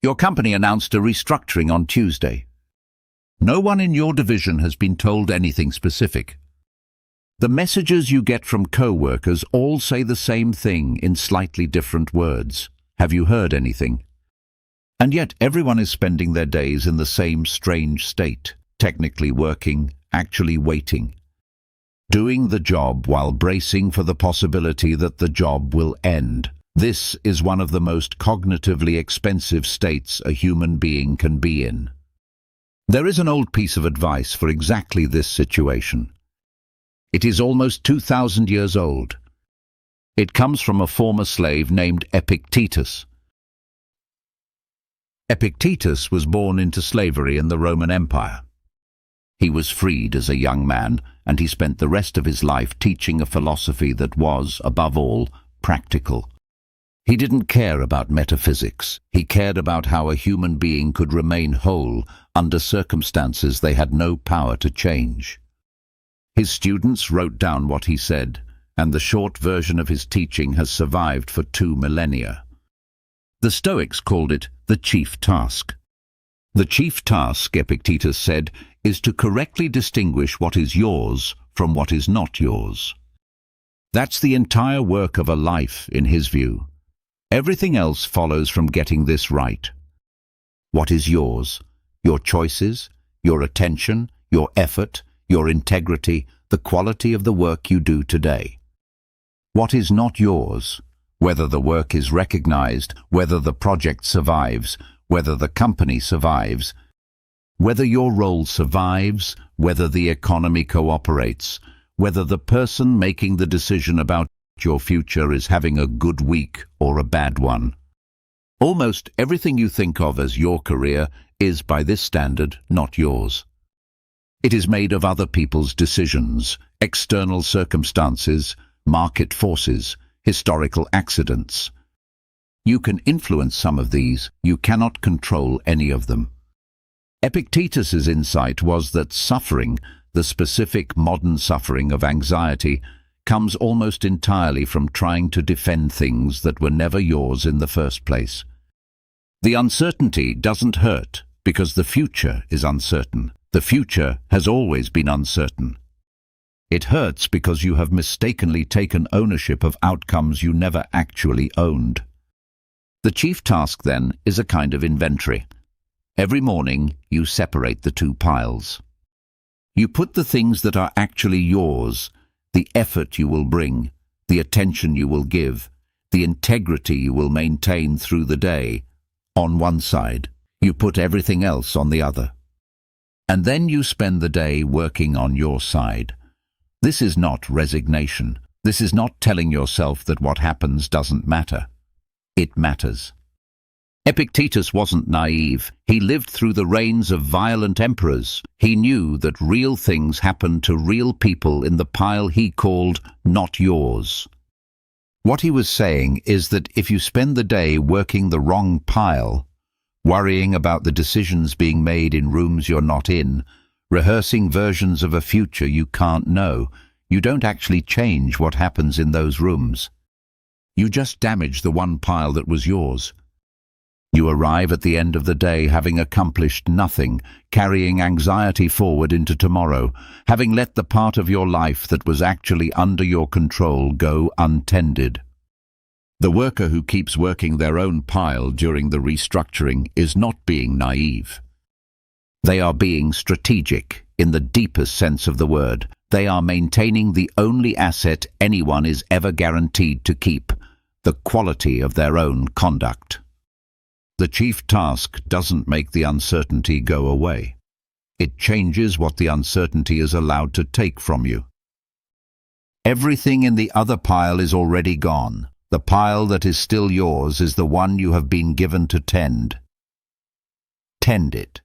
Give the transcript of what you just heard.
Your company announced a restructuring on Tuesday. No one in your division has been told anything specific. The messages you get from co-workers all say the same thing in slightly different words. Have you heard anything? And yet everyone is spending their days in the same strange state, technically working, actually waiting. Doing the job while bracing for the possibility that the job will end. This is one of the most cognitively expensive states a human being can be in. There is an old piece of advice for exactly this situation. It is almost 2,000 years old. It comes from a former slave named Epictetus. Epictetus was born into slavery in the Roman Empire. He was freed as a young man, and he spent the rest of his life teaching a philosophy that was, above all, practical. He didn't care about metaphysics. He cared about how a human being could remain whole under circumstances they had no power to change. His students wrote down what he said, and the short version of his teaching has survived for 2 millennia. The Stoics called it the chief task. The chief task, Epictetus said, is to correctly distinguish what is yours from what is not yours. That's the entire work of a life, in his view. Everything else follows from getting this right. What is yours? Your choices, your attention, your effort, your integrity, the quality of the work you do today. What is not yours? Whether the work is recognized, whether the project survives, whether the company survives, whether your role survives, whether the economy cooperates, whether the person making the decision about your future is having a good week or a bad one. Almost everything you think of as your career is, by this standard, not yours. It is made of other people's decisions, external circumstances, market forces, historical accidents. You can influence some of these, you cannot control any of them. Epictetus's insight was that suffering, the specific modern suffering of anxiety, comes almost entirely from trying to defend things that were never yours in the first place. The uncertainty doesn't hurt because the future is uncertain. The future has always been uncertain. It hurts because you have mistakenly taken ownership of outcomes you never actually owned. The chief task, then, is a kind of inventory. Every morning, you separate the 2 piles. You put the things that are actually yours, the effort you will bring, the attention you will give, the integrity you will maintain through the day, on one side. You put everything else on the other. And then you spend the day working on your side. This is not resignation. This is not telling yourself that what happens doesn't matter. It matters. Epictetus wasn't naive. He lived through the reigns of violent emperors. He knew that real things happened to real people in the pile he called not yours. What he was saying is that if you spend the day working the wrong pile, worrying about the decisions being made in rooms you're not in, rehearsing versions of a future you can't know, you don't actually change what happens in those rooms. You just damage the one pile that was yours. You arrive at the end of the day having accomplished nothing, carrying anxiety forward into tomorrow, having let the part of your life that was actually under your control go untended. The worker who keeps working their own pile during the restructuring is not being naive. They are being strategic, in the deepest sense of the word. They are maintaining the only asset anyone is ever guaranteed to keep, the quality of their own conduct. The chief task doesn't make the uncertainty go away. It changes what the uncertainty is allowed to take from you. Everything in the other pile is already gone. The pile that is still yours is the one you have been given to tend. Tend it.